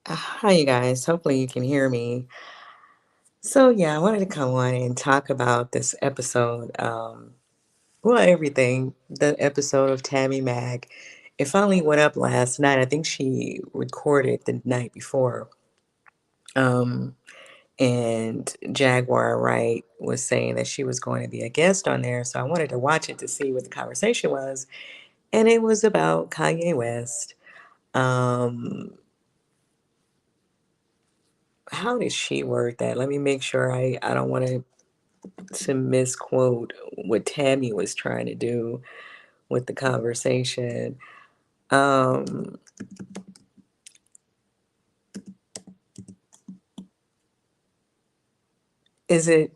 Hi, you guys. Hopefully, you can hear me. So, yeah, I wanted to come on and talk about this episode. Well, everything. The episode of Tammy Mac. It finally went up last night. I think she recorded the night before. Um, and Jaguar Wright was saying that she was going to be a guest on there. So, I wanted to watch it to see what the conversation was. And it was about Kanye West. Um, how did she word that? Let me make sure I don't want to misquote what Tammy was trying to do with the conversation. Um, is it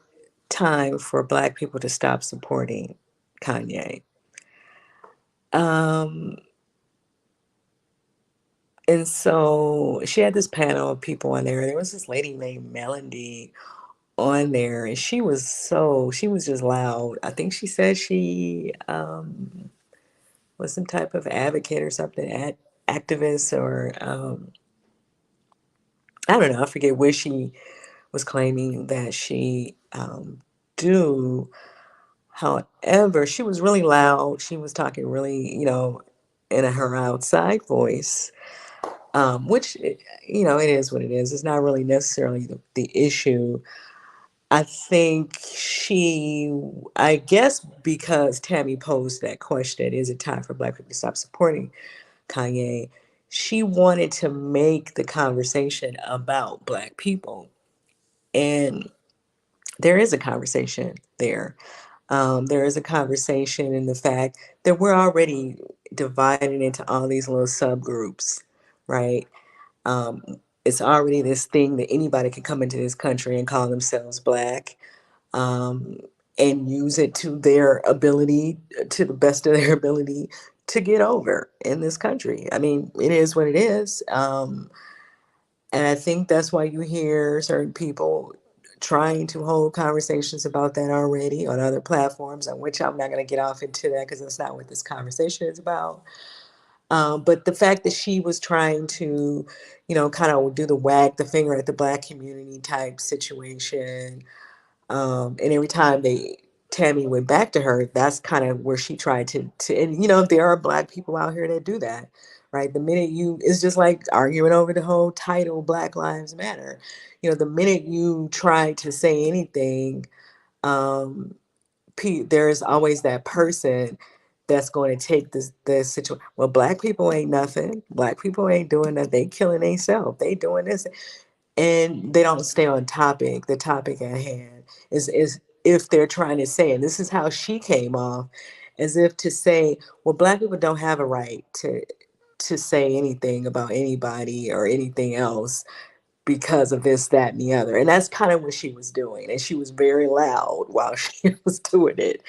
time for Black people to stop supporting Kanye? Um, and so she had this panel of people on there. There was this lady named Melody on there, and she was just loud. I think she said she was some type of advocate or something, activist, or I don't know. I forget where she was claiming that she do. However, she was really loud. She was talking really, in her outside voice, which, it is what it is. It's not really necessarily the issue. I think I guess because Tammy posed that question, is it time for Black people to stop supporting Kanye? She wanted to make the conversation about Black people. And there is a conversation there. There is a conversation in the fact that we're already divided into all these little subgroups, right? Um, it's already this thing that anybody can come into this country and call themselves Black, um, and use it to their ability, to the best of their ability, to get over in this country. I mean, it is what it is. And I think that's why you hear certain people trying to hold conversations about that already on other platforms, on which I'm not going to get off into that because that's not what this conversation is about. But the fact that she was trying to, kind of do the wag the finger at the Black community type situation, and every time Tammy went back to her, that's kind of where she tried and there are Black people out here that do that, right? It's just like arguing over the whole title, Black Lives Matter. The minute you try to say anything, um, there's always that person that's going to take this situation. Well, Black people ain't nothing. Black people ain't doing that. They killing themselves. They doing this, and they don't stay on topic. The topic at hand is if they're trying to say, and this is how she came off, as if to say, well, Black people don't have a right to say anything about anybody or anything else because of this, that, and the other. And that's kind of what she was doing. And she was very loud while she was doing it.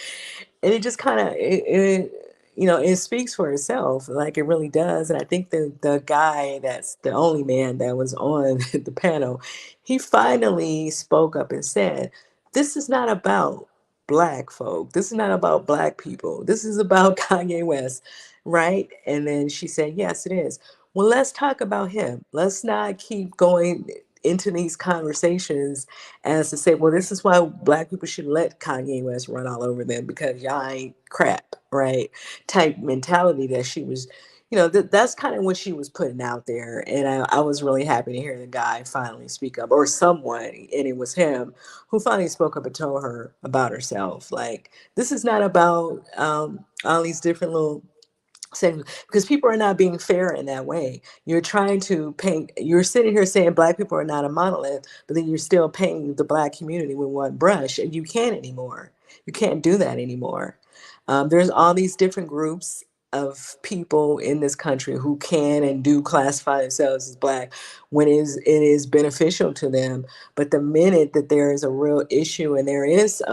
And it just kind of, it speaks for itself, like it really does. And I think the guy, that's the only man that was on the panel, he finally spoke up and said, this is not about Black folk. This is not about Black people. This is about Kanye West, right? And then she said, yes, it is. Well, let's talk about him. Let's not keep going into these conversations as to say, well, this is why Black people should let Kanye West run all over them because y'all ain't crap, right? Type mentality that she was, that's kind of what she was putting out there. And I was really happy to hear the guy finally speak up, or someone, and it was him, who finally spoke up and told her about herself. Like, this is not about all these different little saying, because people are not being fair in that way. You're trying to paint, you're sitting here saying Black people are not a monolith, but then you're still painting the Black community with one brush, and you can't anymore. You can't do that anymore. There's all these different groups of people in this country who can and do classify themselves as Black when it is beneficial to them. But the minute that there is a real issue and there is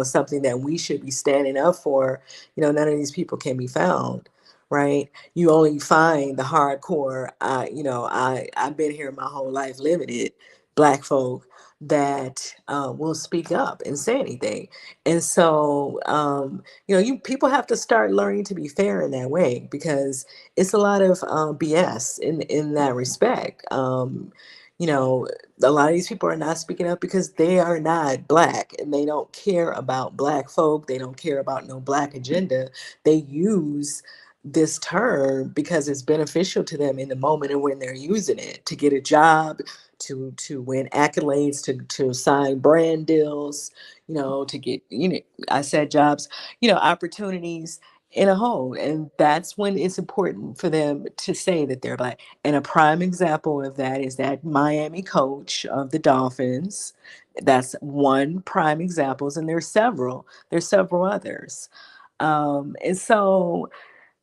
something that we should be standing up for, none of these people can be found, right? You only find the hardcore. I've been here my whole life living it black folk that will speak up and say anything. And so, you people have to start learning to be fair in that way, because it's a lot of BS in that respect. You know, a lot of these people are not speaking up because they are not black, and they don't care about black folk. They don't care about no black agenda. They use this term because it's beneficial to them in the moment and when they're using it to get a job, to win accolades, to sign brand deals, to get, I said jobs, opportunities in a whole. And that's when it's important for them to say that they're black. And a prime example of that is that Miami coach of the Dolphins. That's one prime examples, and there's several others. And so,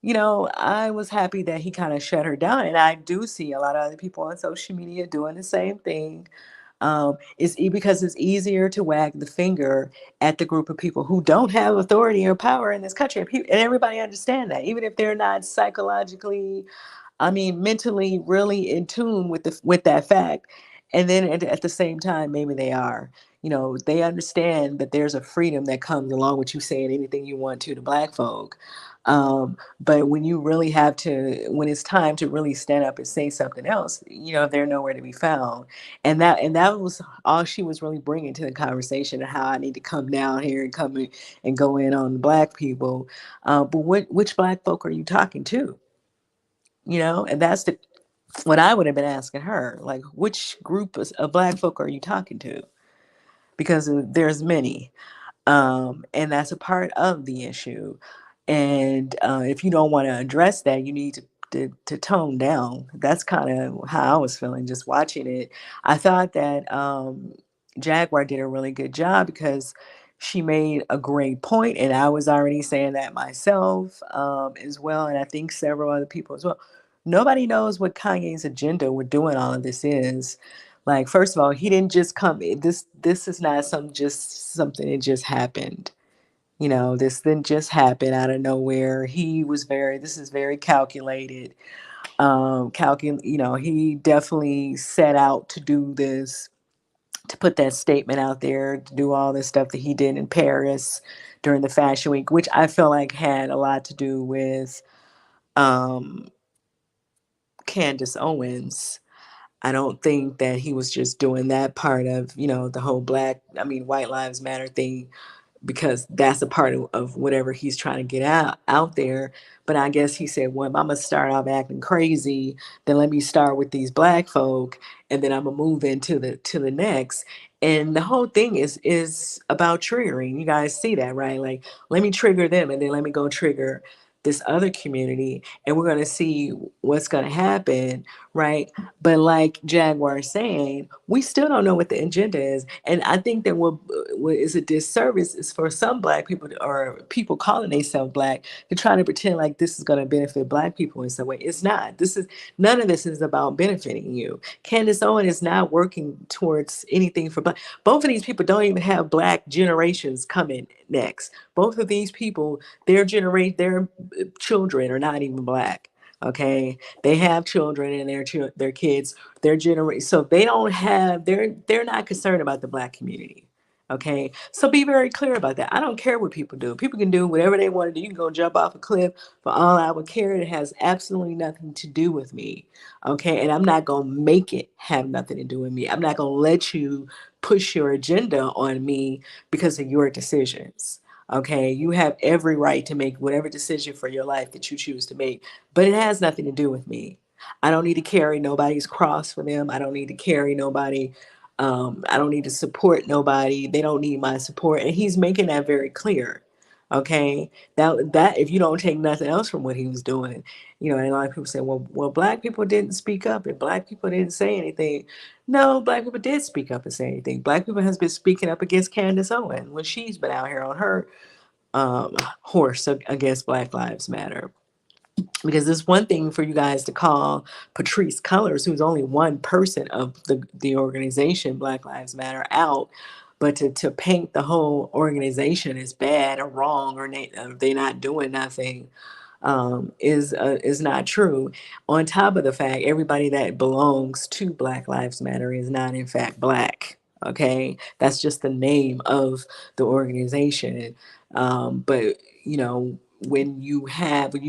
I was happy that he kind of shut her down. And I do see a lot of other people on social media doing the same thing. Because it's easier to wag the finger at the group of people who don't have authority or power in this country. And everybody understand that, even if they're not psychologically, I mean, mentally really in tune with that fact. And then at the same time, maybe they are. They understand that there's a freedom that comes along with you saying anything you want to black folk. But when you really have to, when it's time to really stand up and say something else, they're nowhere to be found. And that was all she was really bringing to the conversation, of how I need to come down here and come in and go in on the black people. But which black folk are you talking to? And that's what I would have been asking her, like, which group of black folk are you talking to? Because there's many, and that's a part of the issue. And if you don't want to address that, you need to tone down. That's kind of how I was feeling just watching it. I thought that Jaguar did a really good job, because she made a great point, and I was already saying that myself, as well, and I think several other people as well. Nobody knows what Kanye's agenda with doing all of this is. Like, first of all, he didn't just come. This is not something that just happened. This didn't just happen out of nowhere. This is very calculated. He definitely set out to do this, to put that statement out there, to do all this stuff that he did in Paris during the Fashion Week, which I feel like had a lot to do with um, Candace Owens. I don't think that he was just doing that part of, the whole white lives matter thing, because that's a part of whatever he's trying to get out there. But I guess he said, well, if I'm gonna start off acting crazy, then let me start with these black folk, and then I'm gonna move into the next. And the whole thing is about triggering. You guys see that, right? Like, let me trigger them, and then let me go trigger this other community, and we're gonna see what's gonna happen, right? But like Jaguar is saying, we still don't know what the agenda is. And I think that what is a disservice is for some black people, or people calling themselves black, to try to pretend like this is going to benefit black people in some way. It's not. None of this is about benefiting you. Candace Owen is not working towards anything for black. Both of these people don't even have black generations coming next. Both of these people, their children are not even black. Okay, they have children, and their kids, their generation, so they don't have, they're not concerned about the black community. Okay, so be very clear about that. I don't care what people do. People can do whatever they want to do. You can go jump off a cliff, for all I would care. It has absolutely nothing to do with me. Okay, and I'm not gonna make it have nothing to do with me. I'm not gonna let you push your agenda on me because of your decisions. Okay, you have every right to make whatever decision for your life that you choose to make, but it has nothing to do with me. I don't need to carry nobody's cross for them. I don't need to carry nobody. I don't need to support nobody. They don't need my support. And he's making that very clear. Okay, that if you don't take nothing else from what he was doing, and a lot of people say, well, black people didn't speak up, and black people didn't say anything. No, black people did speak up and say anything. Black people has been speaking up against Candace Owen when she's been out here on her horse against Black Lives Matter. Because it's one thing for you guys to call Patrice Cullors, who's only one person of the organization Black Lives Matter, out, but to paint the whole organization as bad or wrong, or they not doing nothing. is not true. On top of the fact, everybody that belongs to Black Lives Matter is not in fact black. Okay, that's just the name of the organization. But you know, when you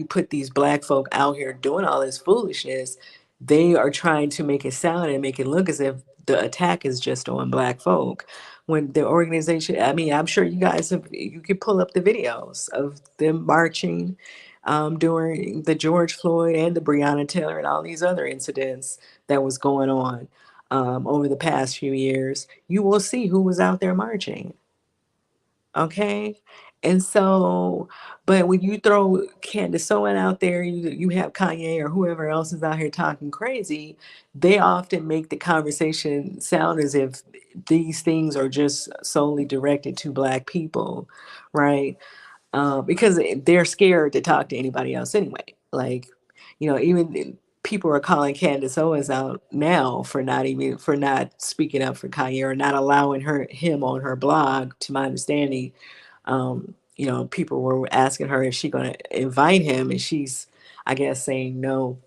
put these black folk out here doing all this foolishness, they are trying to make it sound and make it look as if the attack is just on black folk. When the organization, I mean, I'm sure you guys have, you could pull up the videos of them marching during the George Floyd and the Breonna Taylor and all these other incidents that was going on over the past few years. You will see who was out there marching. Okay. And so, but when you throw Candace Owen out there, you have Kanye or whoever else is out here talking crazy, they often make the conversation sound as if these things are just solely directed to black people, right? Because they're scared to talk to anybody else anyway. Like, you know, even people are calling Candace Owens out now for not speaking up for Kanye or not allowing him on her blog. To my understanding, you know, people were asking her if she's going to invite him, and she's, I guess, saying no.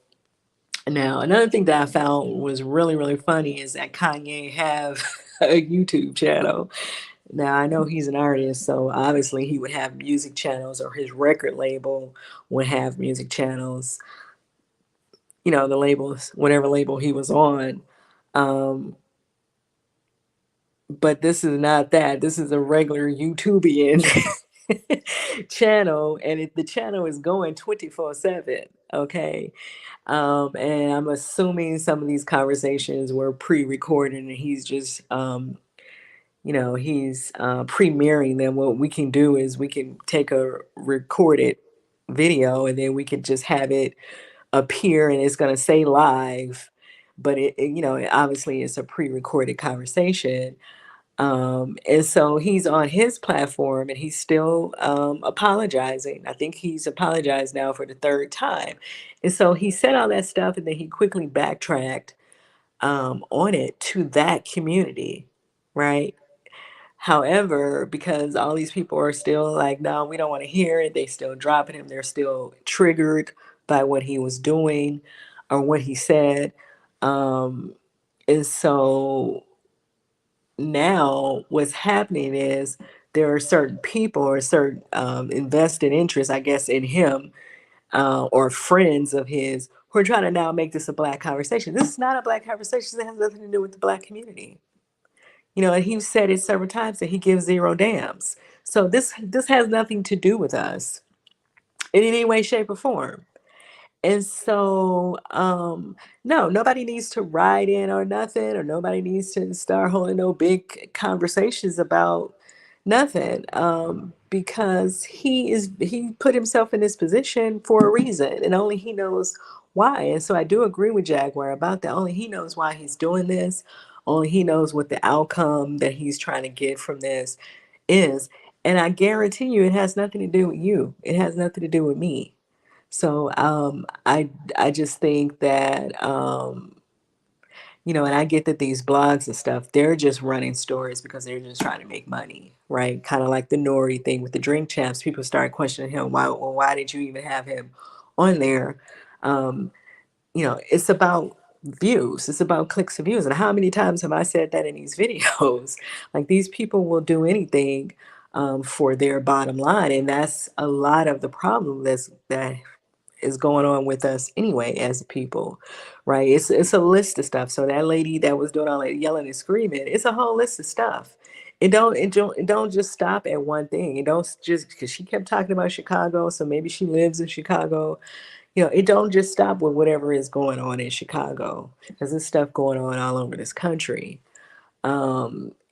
Now, another thing that I found was really funny is that Kanye have a YouTube channel. Now, I know he's an artist, so obviously he would have music channels, or his record label would have music channels, you know, the labels, whatever label he was on. Um, but this is not that. This is a regular YouTubian channel, and the channel is going 24/7. Okay. And I'm assuming some of these conversations were pre recorded and he's just, you know, he's premiering them. What we can do is we can take a recorded video and then we can just have it appear and it's going to say live, but you know, obviously it's a pre-recorded conversation. And so he's on his platform and he's still apologizing. I think he's apologized now for the third time. And so he said all that stuff and then he quickly backtracked on it to that community, right? However, because all these people are still like, no, we don't want to hear it, they still dropping him. They're still triggered by what he was doing or what he said. Um, and so now what's happening is there are certain people or certain invested interests, I guess, in him or friends of his who are trying to now make this a black conversation. This is not a black conversation. It has nothing to do with the black community. You know, and he said it several times that he gives zero damns. So this has nothing to do with us in any way, shape, or form. And so, no, nobody needs to ride in or nothing, or nobody needs to start holding no big conversations about nothing, because he put himself in this position for a reason, and only he knows why. And so I do agree with Jaguar about that. Only he knows why he's doing this. Only he knows what the outcome that he's trying to get from this is. And I guarantee you, it has nothing to do with you. It has nothing to do with me. So I just think that you know, and I get that these blogs and stuff, they're just running stories because they're just trying to make money, right? Kind of like the Nori thing with the drink champs. People start questioning him, why did you even have him on there? Um, you know, it's about views, it's about clicks and views. And how many times have I said that in these videos? Like these people will do anything for their bottom line, and that's a lot of the problem that is going on with us anyway as people, right? It's a list of stuff. So that lady that was doing all that yelling and screaming, it's a whole list of stuff. It don't just stop at one thing. It don't just because she kept talking about Chicago, so maybe she lives in Chicago. You know, it don't just stop with whatever is going on in Chicago, because there's stuff going on all over this country.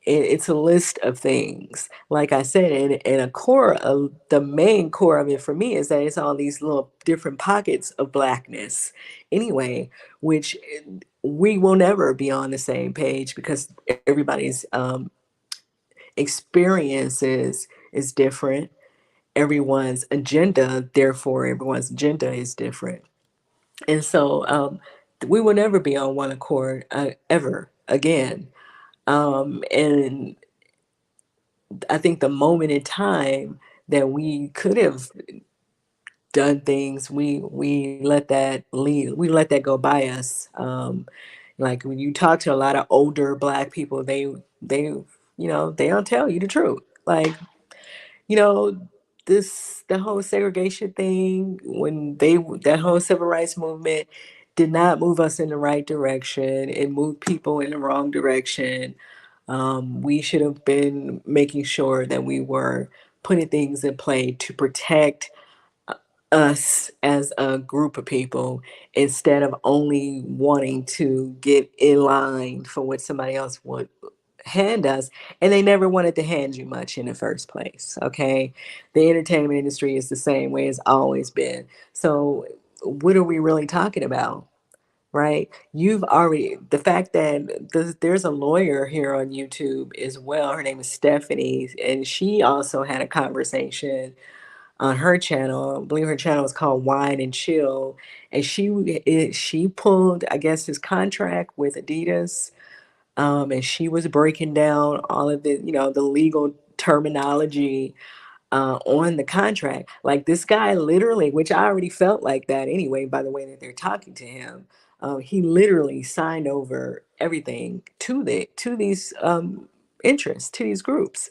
It's a list of things. Like I said, and a core of the main core of it for me is that it's all these little different pockets of blackness anyway, which we will never be on the same page because everybody's experiences is different. Everyone's agenda, therefore, everyone's agenda is different. And so we will never be on one accord ever again. And I think the moment in time that we could have done things, we let that lead, we let that go by us. Like when you talk to a lot of older black people, they don't tell you the truth. Like, you know, the whole segregation thing, when that whole civil rights movement did not move us in the right direction. It moved people in the wrong direction. We should have been making sure that we were putting things in play to protect us as a group of people, instead of only wanting to get in line for what somebody else would hand us. And they never wanted to hand you much in the first place. Okay, the entertainment industry is the same way, it's always been. So what are we really talking about? Right, you've already, the fact that there's a lawyer here on YouTube as well, her name is Stephanie, and she also had a conversation on her channel. I believe her channel is called Wine and Chill, and she pulled, I guess, his contract with Adidas, and she was breaking down all of the, the legal terminology on the contract. Like this guy literally, which I already felt like that anyway by the way that they're talking to him. He literally signed over everything to these interests, to these groups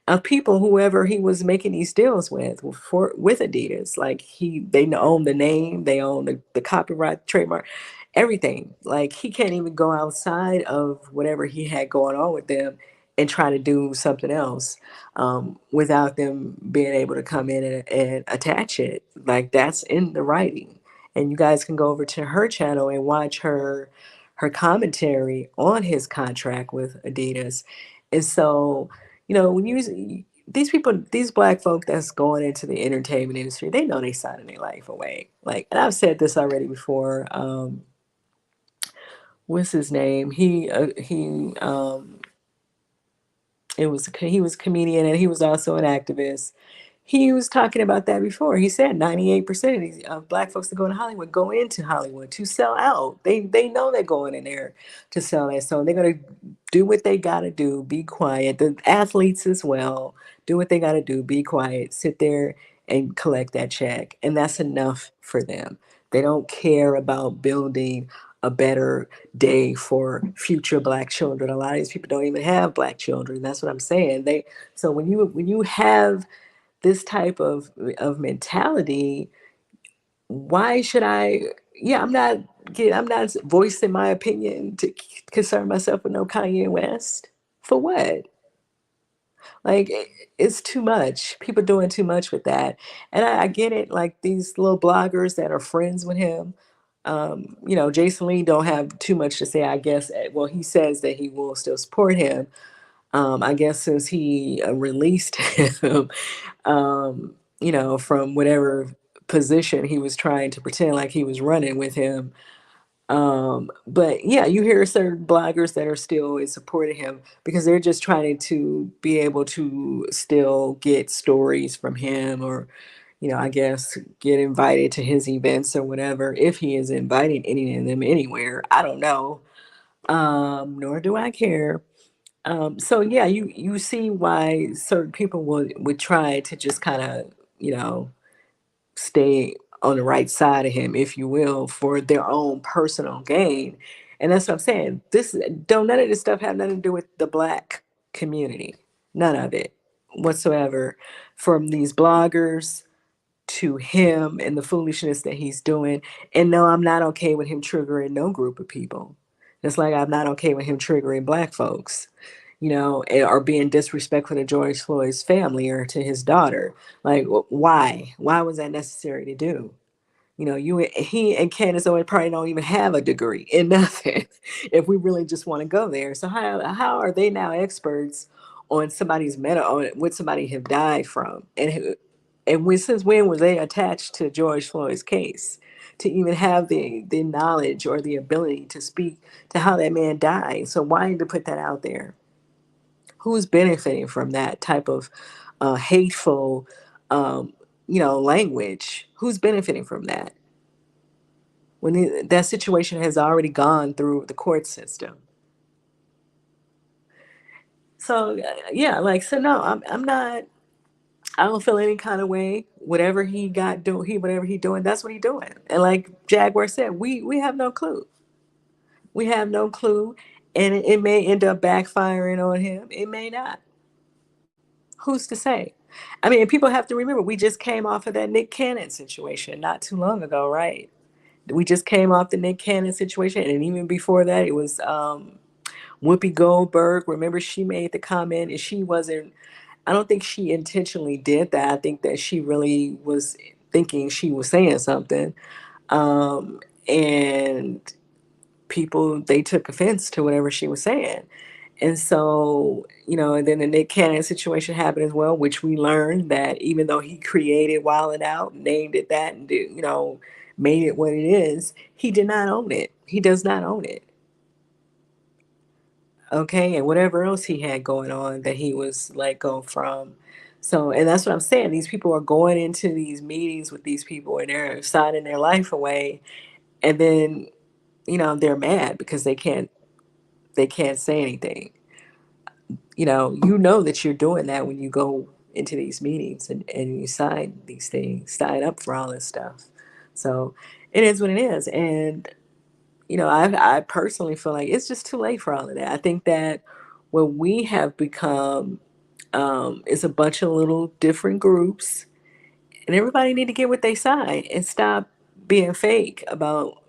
of people, whoever he was making these deals with Adidas. Like they own the name, they own the copyright, trademark, everything. Like he can't even go outside of whatever he had going on with them and try to do something else, without them being able to come in and attach it. Like that's in the writing. And you guys can go over to her channel and watch her commentary on his contract with Adidas. And so, when these people, these black folk that's going into the entertainment industry, they know they signing their life away. Like, and I've said this already before. What's his name? He was a comedian and he was also an activist. He was talking about that before. He said 98% of these black folks that go to Hollywood go into Hollywood to sell out. They know they're going in there to sell that. So they're gonna do what they gotta do, be quiet. The athletes as well, do what they gotta do, be quiet, sit there and collect that check. And that's enough for them. They don't care about building a better day for future black children. A lot of these people don't even have black children. That's what I'm saying. So when you have this type of mentality, why should I? Yeah, I'm not voicing my opinion to concern myself with no Kanye West. For what? Like it's too much. People doing too much with that, and I get it. Like these little bloggers that are friends with him. Jason Lee don't have too much to say. I guess. Well, he says that he will still support him. I guess since he released him, from whatever position he was trying to pretend like he was running with him. But yeah, you hear certain bloggers that are still in support of him because they're just trying to be able to still get stories from him, or, I guess get invited to his events or whatever, if he is inviting any of them anywhere. I don't know. Nor do I care. So yeah, you see why certain people would try to just kind of, you know, stay on the right side of him, if you will, for their own personal gain. And that's what I'm saying. This don't none of this stuff have nothing to do with the black community. None of it whatsoever. From these bloggers to him and the foolishness that he's doing. And no, I'm not okay with him triggering no group of people. Just like I'm not okay with him triggering black folks, or being disrespectful to George Floyd's family or to his daughter. Like, why? Why was that necessary to do? He and Candace Owens probably don't even have a degree in nothing. If we really just want to go there, so how are they now experts on somebody's on what somebody have died from, since when were they attached to George Floyd's case to even have the knowledge or the ability to speak to how that man died? So why to put that out there? Who's benefiting from that type of hateful, language? Who's benefiting from that when that situation has already gone through the court system? So yeah, like, so no, I'm not. I don't feel any kind of way. Whatever he got do he whatever he doing, that's what he doing. And like Jaguar said, we have no clue. We have no clue, and it may end up backfiring on him. It may not. Who's to say? I mean, people have to remember we just came off of that Nick Cannon situation not too long ago, right? We just came off the Nick Cannon situation, and even before that, it was Whoopi Goldberg. Remember, she made the comment, and she wasn't. I don't think she intentionally did that. I think that she really was thinking she was saying something, and people they took offense to whatever she was saying. And so, and then the Nick Cannon situation happened as well, which we learned that even though he created Wild 'N Out, named it that, and made it what it is, he did not own it. He does not own it. Okay, and whatever else he had going on that he was let go from. So, and that's what I'm saying. These people are going into these meetings with these people and they're signing their life away, and then they're mad because they can't say anything. You know that you're doing that when you go into these meetings and you sign these things, sign up for all this stuff. So it is what it is. And I personally feel like it's just too late for all of that. I think that what we have become is a bunch of little different groups, and everybody need to get what they sign and stop being fake about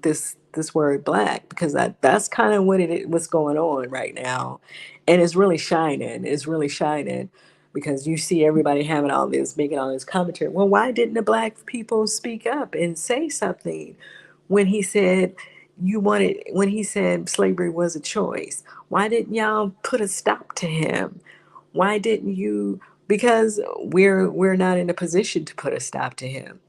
this word black, because that's kind of what's going on right now, and it's really shining because you see everybody having all this making all this commentary. Well, why didn't the black people speak up and say something when he said when he said slavery was a choice? Why didn't y'all put a stop to him? Why didn't you? Because we're not in a position to put a stop to him.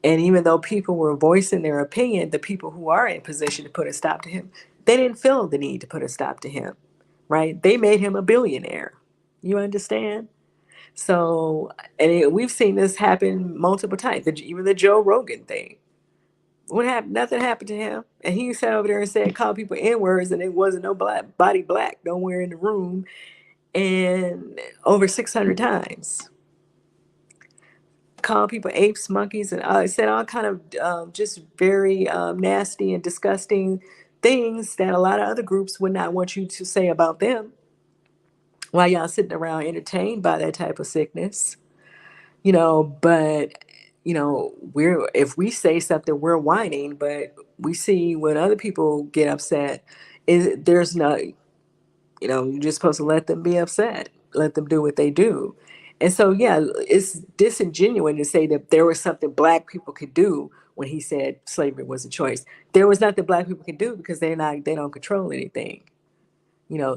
And even though people were voicing their opinion, the people who are in position to put a stop to him, they didn't feel the need to put a stop to him, right? They made him a billionaire. You understand? So, we've seen this happen multiple times. Even the Joe Rogan thing. What happened? Nothing happened to him, and he sat over there and said, call people N words, and it wasn't no black nowhere in the room, and over 600 times. Called people apes, monkeys, and said all kind of just very nasty and disgusting things that a lot of other groups would not want you to say about them. While y'all sitting around entertained by that type of sickness, but we're if we say something, we're whining, but we see when other people get upset, is there's no you're just supposed to let them be upset, let them do what they do. And so, yeah, it's disingenuous to say that there was something black people could do when he said slavery was a choice. There was nothing black people could do because they don't control anything.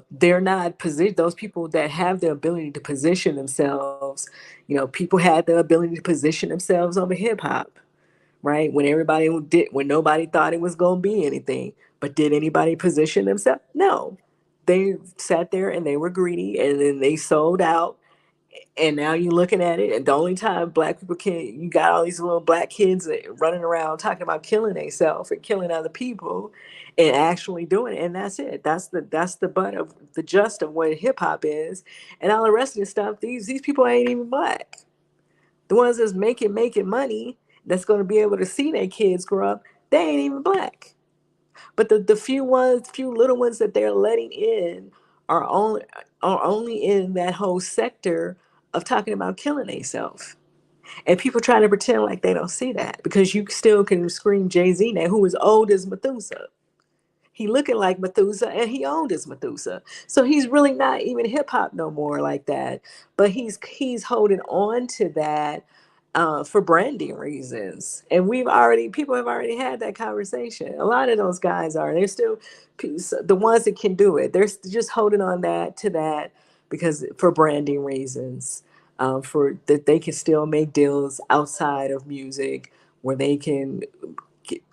They're not position those people that have the ability to position themselves. People had the ability to position themselves over hip hop, right? When nobody thought it was going to be anything. But did anybody position themselves? No. They sat there and they were greedy, and then they sold out. And now you're looking at it, and the only time black people you got all these little black kids running around talking about killing themselves and killing other people and actually doing it. And that's it. That's the butt of the just of what hip hop is. And all the rest of the stuff, these people ain't even black. The ones that's making money, that's going to be able to see their kids grow up, they ain't even black. But the few little ones that they're letting in are only in that whole sector of talking about killing themselves. And people trying to pretend like they don't see that, because you still can scream Jay-Z now, who is old as Methuselah. He looking like Methuselah, and he owned his Methuselah. So he's really not even hip hop no more like that. But he's holding on to that for branding reasons. And people have already had that conversation. A lot of those guys they're still the ones that can do it. They're just holding on to that because for branding reasons. For that they can still make deals outside of music where they can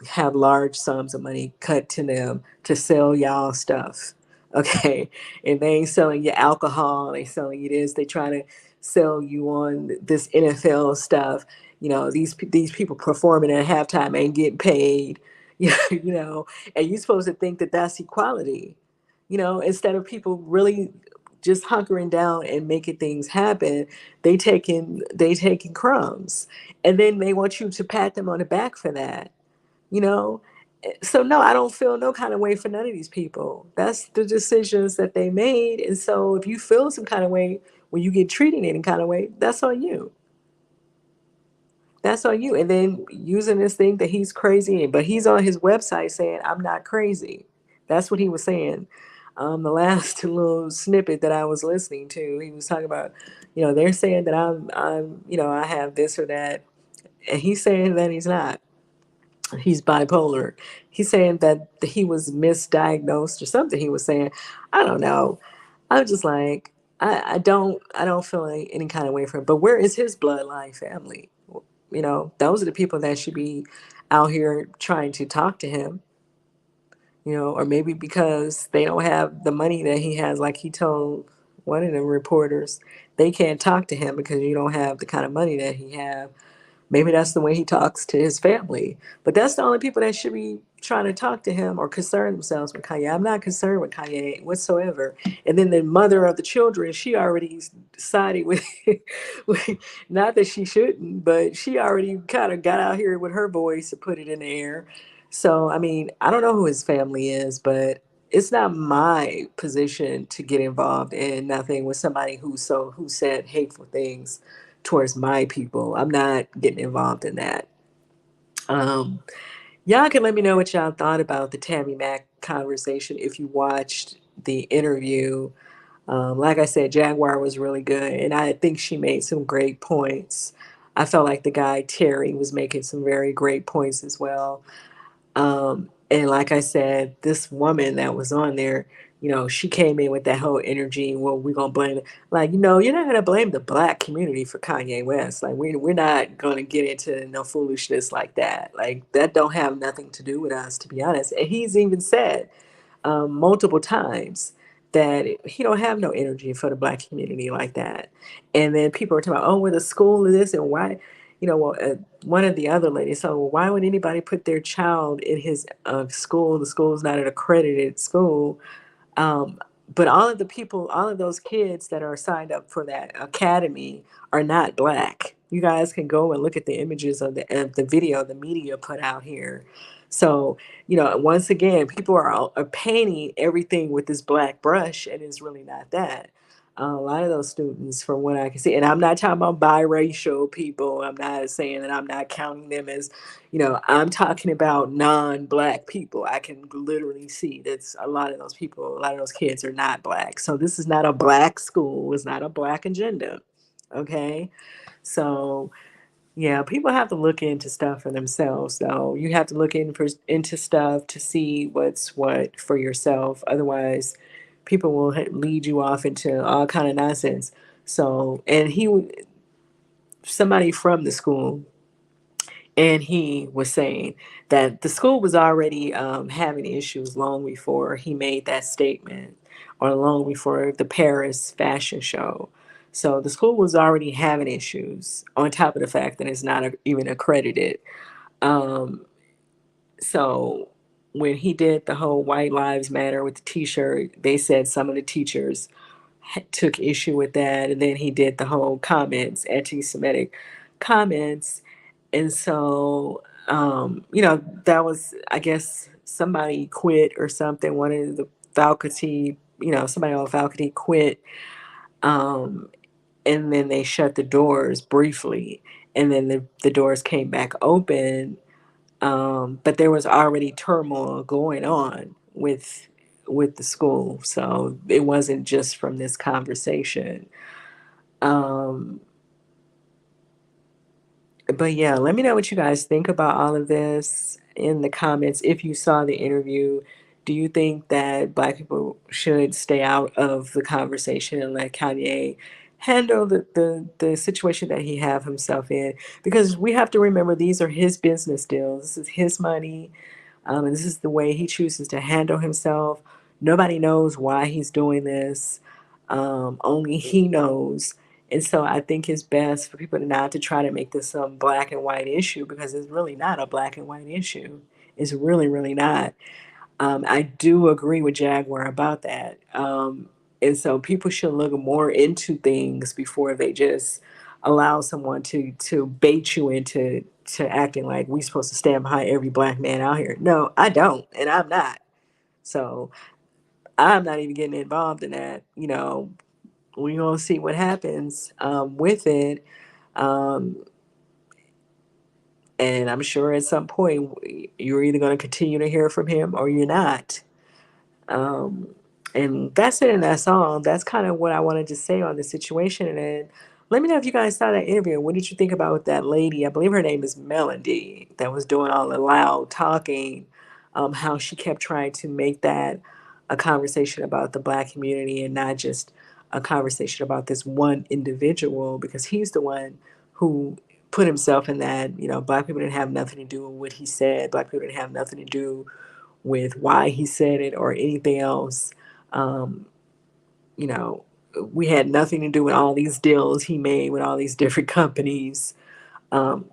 have large sums of money cut to them to sell y'all stuff. Okay. And they ain't selling you alcohol, they selling you this, they trying to sell you on this NFL stuff. These people performing at halftime ain't getting paid. you know, and you're supposed to think that that's equality. Instead of people really just hunkering down and making things happen. They taking crumbs, and then they want you to pat them on the back for that. You know, so no, I don't feel no kind of way for none of these people. That's the decisions that they made, and so if you feel some kind of way when you get treated any kind of way, that's on you. That's on you. And then using this thing that he's crazy, but he's on his website saying, I'm not crazy. That's what he was saying. The last little snippet that I was listening to, he was talking about, they're saying that I have this or that. And he's saying that he's not. He's bipolar. He's saying that he was misdiagnosed or something. He was saying, I don't know. I'm just like, I don't feel like any kind of way for him. But where is his bloodline family? Those are the people that should be out here trying to talk to him. Or maybe because they don't have the money that he has, like he told one of the reporters, they can't talk to him because you don't have the kind of money that he have. Maybe that's the way he talks to his family. But that's the only people that should be trying to talk to him or concern themselves with Kanye. I'm not concerned with Kanye whatsoever. And then the mother of the children, she already sided with, with not that she shouldn't, but she already kind of got out here with her voice and put it in the air. So, I mean, I don't know who his family is, but it's not my position to get involved in nothing with somebody who said hateful things towards my people. I'm not getting involved in that. Um, y'all can let me know what y'all thought about the Tammy Mac conversation if you watched the interview. Like I said, Jaguar was really good, and I think she made some great points. I felt like the guy Terry was making some very great points as well. And like I said, this woman that was on there, she came in with that whole energy. Well, we're gonna blame it. Like, you're not gonna blame the black community for Kanye West. Like, we're not gonna get into no foolishness like that. Like, that don't have nothing to do with us, to be honest. And he's even said multiple times that he don't have no energy for the black community like that. And then people are talking about, oh, well, the school is this and why, well, one of the other ladies, so well, why would anybody put their child in his school? The school is not an accredited school. Um, but all of those kids that are signed up for that academy are not black. You guys can go and look at the images of the video the media put out here. So, once again, people are painting everything with this black brush, and it's really not that. A lot of those students, from what I can see, and I'm not talking about biracial people. I'm not saying that I'm not counting them as I'm talking about non-black people. I can literally see that's a lot of those people, a lot of those kids are not black. So this is not a black school. It's not a black agenda. Okay. So yeah, people have to look into stuff for themselves, though. You have to look into stuff to see what's what for yourself. Otherwise, people will lead you off into all kind of nonsense. So, and somebody from the school, and he was saying that the school was already having issues long before he made that statement, or long before the Paris fashion show. So the school was already having issues, on top of the fact that it's not even accredited. Um, so when he did the whole White Lives Matter with the T-shirt, they said some of the teachers took issue with that, and then he did the whole comments, anti-Semitic comments, and so that was, I guess, somebody quit or something. One of the faculty, somebody on faculty quit, um, and then they shut the doors briefly, and then the doors came back open, but there was already turmoil going on with the school, so it wasn't just from this conversation. Um, but yeah, let me know what you guys think about all of this in the comments. If you saw the interview, do you think that black people should stay out of the conversation and let Kanye handle the situation that he have himself in? Because we have to remember, these are his business deals. This is his money. And this is the way he chooses to handle himself. Nobody knows why he's doing this. Only he knows. And so I think it's best for people not to try to make this some black and white issue, because it's really not a black and white issue. It's really, really not. I do agree with Jaguar about that. And so people should look more into things before they just allow someone to bait you into to acting like we supposed to stand behind every black man out here. No, I don't, and I'm not. So I'm not even getting involved in that. We're gonna see what happens with it. Um, and I'm sure at some point you're either going to continue to hear from him or you're not. Um, and that's it, and that's all. That's kind of what I wanted to say on the situation. And then let me know if you guys saw that interview. What did you think about that lady? I believe her name is Melody, that was doing all the loud talking. How she kept trying to make that a conversation about the black community and not just a conversation about this one individual, because he's the one who put himself in that. Black people didn't have nothing to do with what he said. Black people didn't have nothing to do with why he said it or anything else. Um, you know, we had nothing to do with all these deals he made with all these different companies.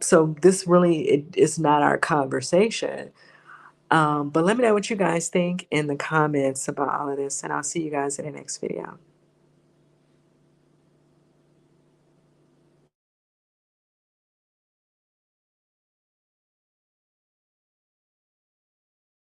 So this really it's not our conversation. But let me know what you guys think in the comments about all of this, and I'll see you guys in the next video.